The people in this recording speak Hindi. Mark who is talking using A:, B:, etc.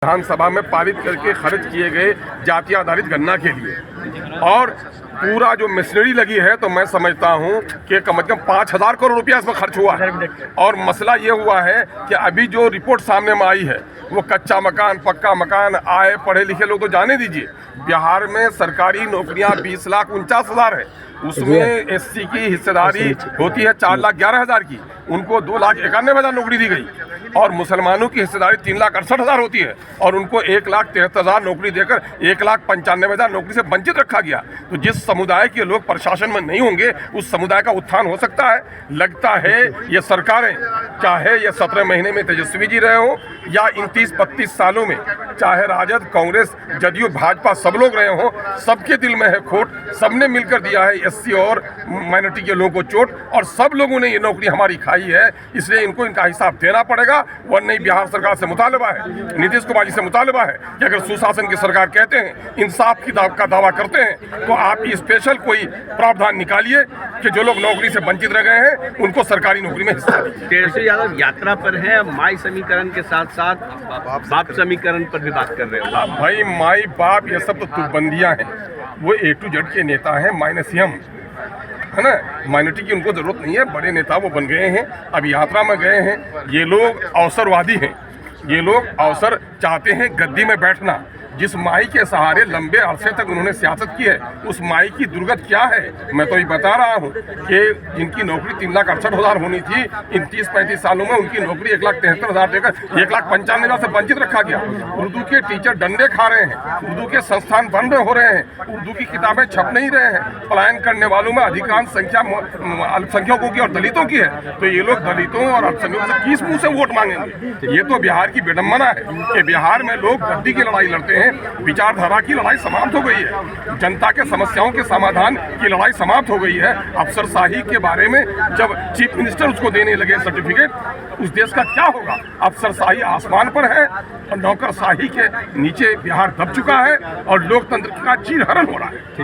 A: विधानसभा में पारित करके खर्च किए गए जाति आधारित गणना के लिए और पूरा जो मशीनरी लगी है, तो मैं समझता हूं कि कम से कम 5,000 करोड़ रुपया इसमें खर्च हुआ है। और मसला ये हुआ है कि अभी जो रिपोर्ट सामने में आई है वो कच्चा मकान, पक्का मकान, आए पढ़े लिखे लोग तो जाने दीजिए। बिहार में सरकारी नौकरियां 20,49,000 है, उसमें एससी की हिस्सेदारी होती है 4,11,000 की, उनको 2,91,000 नौकरी दी गई। और मुसलमानों की हिस्सेदारी 3,68,000 होती है और उनको 1,73,000 नौकरी देकर 1,95,000 नौकरी से वंचित रखा गया। तो जिस समुदाय के लोग प्रशासन में नहीं होंगे, उस समुदाय का उत्थान हो सकता है। लगता है ये सरकारें, चाहे ये 17 महीने में तेजस्वी जी रहे हों या इन 30-32 सालों में चाहे राजद, कांग्रेस, जदयू, भाजपा सब लोग रहे हों, सबके दिल में है खोट। सबने मिलकर दिया है एससी और माइनॉरिटी के लोगों को चोट, और सब लोगों ने ये नौकरी हमारी खाई है। इसलिए इनको इनका हिसाब देना पड़ेगा, वरना बिहार सरकार से मुतालबा है, नीतीश कुमार जी से मुतालबा है कि अगर सुशासन की सरकार कहते हैं, इंसाफ की का दावा करते हैं, तो आप स्पेशल कोई प्रावधान निकालिए कि जो लोग नौकरी से वंचित रह गए हैं उनको सरकारी नौकरी में हिस्सा दीजिए।
B: तेजस्वी यादव यात्रा पर है, माई समीकरण के साथ साथ बाप समीकरण पर भी बात कर रहे हो।
A: भाई माई बाप ये सब तो तुकबंदियां हैं, वो A to Z के नेता हैं, माइनस हम है ना। माइनॉरिटी की उनको जरूरत नहीं है, बड़े नेता वो बन गए हैं, अब यात्रा में गए हैं। ये लोग अवसरवादी हैं, ये लोग अवसर चाहते हैं, गद्दी में बैठना। जिस माई के सहारे लंबे अरसे तक उन्होंने सियासत की है, उस माई की दुर्गत क्या है मैं तो ये बता रहा हूँ कि जिनकी नौकरी 3,68,000 होनी थी, इन 30-35 सालों में उनकी नौकरी 1,73,000 देकर 1,95,000 से वंचित रखा गया। उर्दू के टीचर डंडे खा रहे हैं, उर्दू के संस्थान बंद हो रहे हैं, उर्दू की किताबें छप नहीं रहे हैं। पलायन करने वालों में अधिकांश संख्या अल्पसंख्यकों की और दलितों की है। तो ये लोग दलितों और अल्पसंख्यकों से किस मुंह से वोट मांगेंगे? ये तो बिहार की विडंबना है कि बिहार में लोग गद्दी की लड़ाई लड़ते हैं, विचारधारा की लड़ाई समाप्त हो गई है, जनता के समस्याओं के समाधान की लड़ाई समाप्त हो गई है। अफसरशाही के बारे में जब चीफ मिनिस्टर उसको देने लगे सर्टिफिकेट, उस देश का क्या होगा? अफसरशाही आसमान पर है और नौकरशाही के नीचे बिहार दब चुका है और लोकतंत्र का चीरहरण हो रहा है।